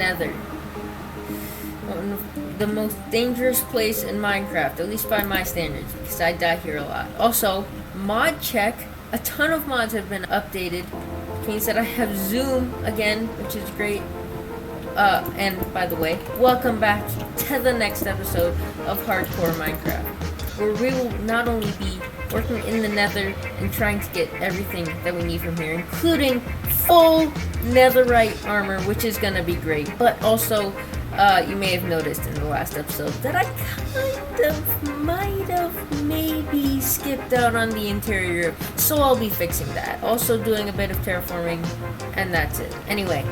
nether. One of the most dangerous place in Minecraft, at least by my standards, because I die here a lot. Also, mod check. A ton of mods have been updated, which means that I have zoom again, which is great. And by the way, welcome back to the next episode of Hardcore Minecraft, where we will not only be working in the nether and trying to get everything that we need from here, including full netherite armor, which is gonna be great, but also, you may have noticed in the last episode that I kind of might have maybe skipped out on the interior, so I'll be fixing that. Also doing a bit of terraforming, and that's it. Anyway,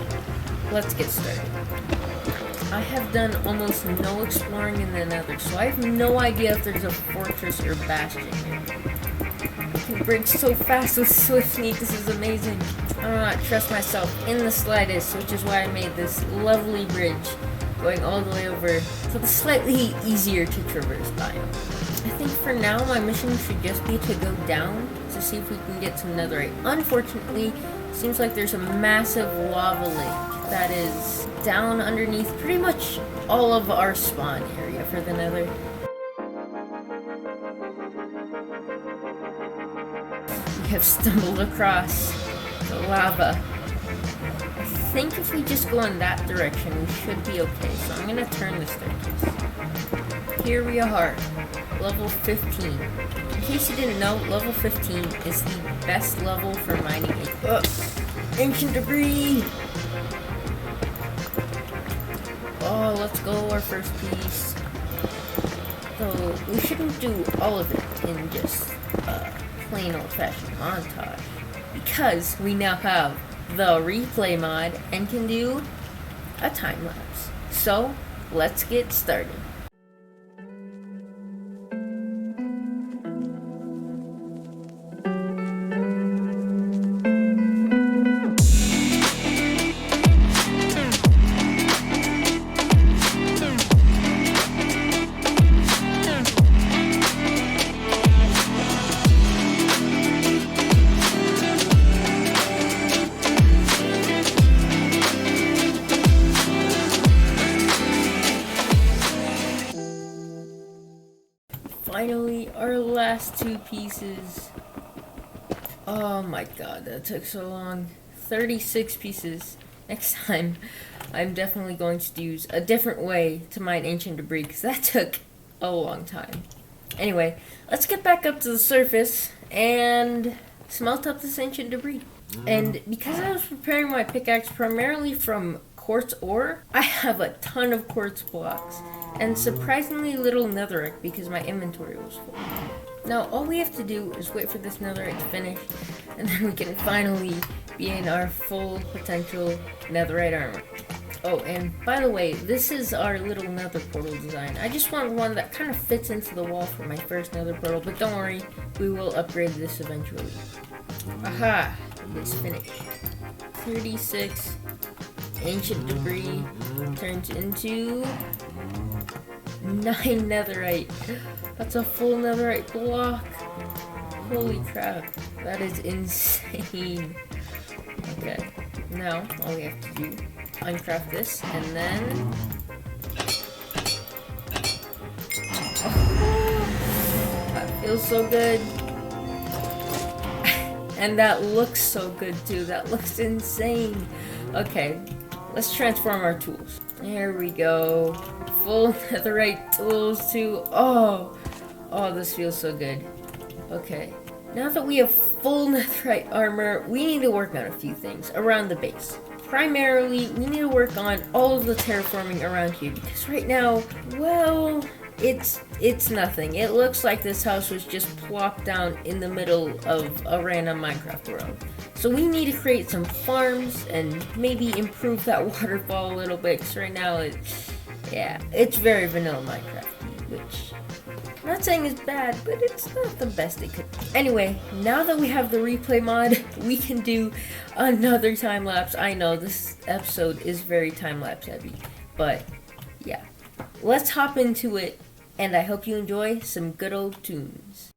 let's get started. I have done almost no exploring in the nether, so I have no idea if there's a fortress or bastion here. I can break so fast with swift sneak, this is amazing. I do not trust myself in the slightest, which is why I made this lovely bridge going all the way over to the slightly easier to traverse biome. I think for now my mission should just be to go down to see if we can get some netherite. Unfortunately, seems like there's a massive lava lake that is down underneath pretty much all of our spawn area for the nether. We have stumbled across the lava. I think if we just go in that direction, we should be okay. So I'm gonna turn the staircase. Here we are, level 15. In case you didn't know, level 15 is the best level for mining ancient debris. Oh, let's go, our first piece. So we shouldn't do all of it in just plain old-fashioned montage, because we now have the replay mod and can do a time lapse. So let's get started. Finally, our last two pieces. Oh my god, that took so long. 36 pieces. Next time, I'm definitely going to use a different way to mine ancient debris, because that took a long time. Anyway, let's get back up to the surface and smelt up this ancient debris. And because I was preparing my pickaxe primarily from quartz ore, I have a ton of quartz blocks and surprisingly little netherite because my inventory was full. Now all we have to do is wait for this netherite to finish, and then we can finally be in our full potential netherite armor. Oh, and by the way, this is our little nether portal design. I just want one that kind of fits into the wall for my first nether portal, but don't worry, we will upgrade this eventually. Aha! It's finished. 36 ancient debris turns into 9 netherite. That's a full netherite block. Holy crap. That is insane. Okay. Now, all we have to do, uncraft this, and then... Oh, that feels so good. And that looks so good too. That looks insane. Okay, let's transform our tools. There we go. Full netherite tools too. Oh, this feels so good. Okay, now that we have full netherite armor, we need to work on a few things around the base. Primarily, we need to work on all of the terraforming around here, because right now, well, it's nothing. It looks like this house was just plopped down in the middle of a random Minecraft world. So we need to create some farms and maybe improve that waterfall a little bit, because right now it's very vanilla Minecraft, which I'm not saying is bad, but it's not the best it could be. Anyway, now that we have the replay mod, we can do another time lapse. I know this episode is very time lapse heavy, but yeah. Let's hop into it, and I hope you enjoy some good old tunes.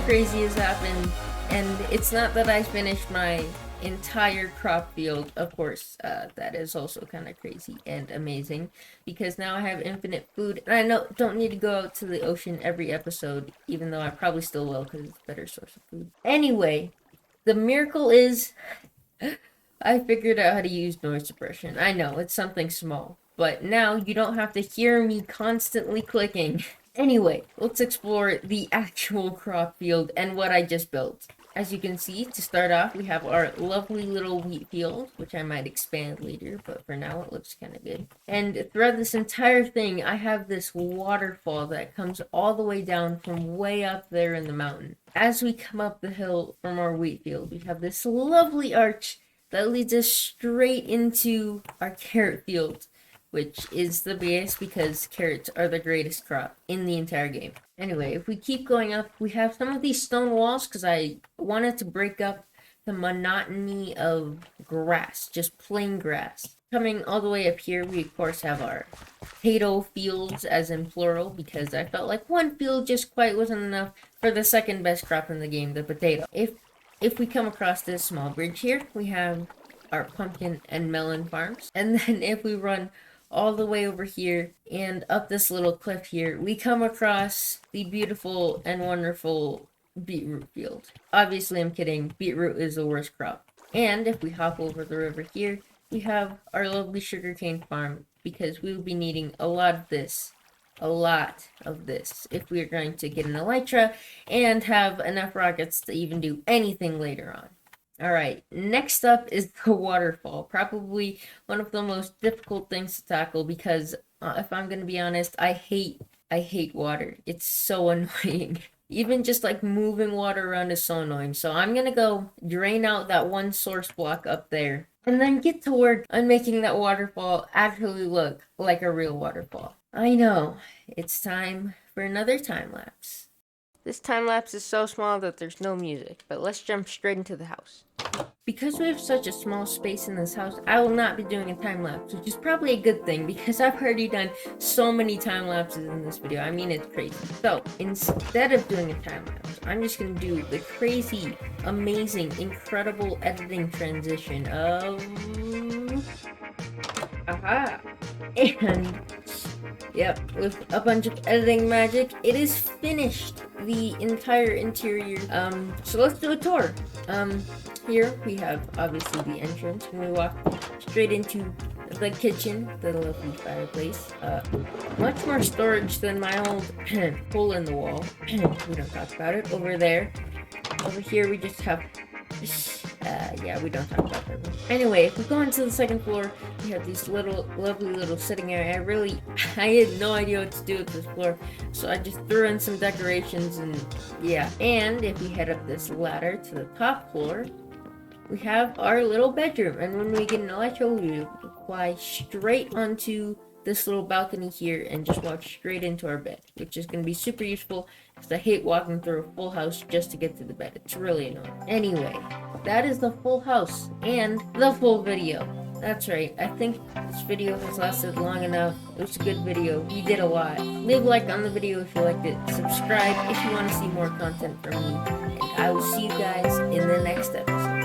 crazy has happened, and it's not that I finished my entire crop field. Of course, that is also kind of crazy and amazing, because now I have infinite food, and I don't need to go out to the ocean every episode, even though I probably still will, because it's a better source of food. Anyway, the miracle is I figured out how to use noise suppression. I know, it's something small, but now you don't have to hear me constantly clicking. Anyway, let's explore the actual crop field and what I just built. As you can see, to start off, we have our lovely little wheat field, which I might expand later, but for now it looks kind of good. And throughout this entire thing, I have this waterfall that comes all the way down from way up there in the mountain. As we come up the hill from our wheat field, we have this lovely arch that leads us straight into our carrot field, which is the best because carrots are the greatest crop in the entire game. Anyway, if we keep going up, we have some of these stone walls because I wanted to break up the monotony of grass, just plain grass. Coming all the way up here, we of course have our potato fields, as in plural, because I felt like one field just quite wasn't enough for the second best crop in the game, the potato. If we come across this small bridge here, we have our pumpkin and melon farms. And then if we run all the way over here and up this little cliff here, we come across the beautiful and wonderful beetroot field. Obviously, I'm kidding. Beetroot is the worst crop. And if we hop over the river here, we have our lovely sugarcane farm, because we will be needing a lot of this if we are going to get an elytra and have enough rockets to even do anything later on. Alright, next up is the waterfall. Probably one of the most difficult things to tackle because, if I'm gonna be honest, I hate water. It's so annoying. Even just like moving water around is so annoying. So I'm gonna go drain out that one source block up there and then get to work on making that waterfall actually look like a real waterfall. I know, it's time for another time lapse. This time lapse is so small that there's no music, but let's jump straight into the house. Because we have such a small space in this house, I will not be doing a time lapse, which is probably a good thing because I've already done so many time lapses in this video. I mean, it's crazy. So instead of doing a time lapse, I'm just gonna do the crazy, amazing, incredible editing transition of and yep, with a bunch of editing magic, it is finished, the entire interior. So let's do a tour. Here we have obviously the entrance, and we walk straight into the kitchen, the lovely fireplace. Much more storage than my old hole in the wall. We don't talk about it. Over there, over here we just have yeah, we don't talk about that one. Anyway, if we go into the second floor, we have these lovely little sitting area. I had no idea what to do with this floor, so I just threw in some decorations and yeah. And if we head up this ladder to the top floor, we have our little bedroom. And when we get an electro, we fly straight onto this little balcony here and just walk straight into our bed, which is going to be super useful because I hate walking through a full house just to get to the bed. It's really annoying. Anyway, that is the full house and the full video. That's right, I think this video has lasted long enough. It was a good video. We did a lot. Leave a like on the video if you liked it. Subscribe if you want to see more content from me. And I will see you guys in the next episode.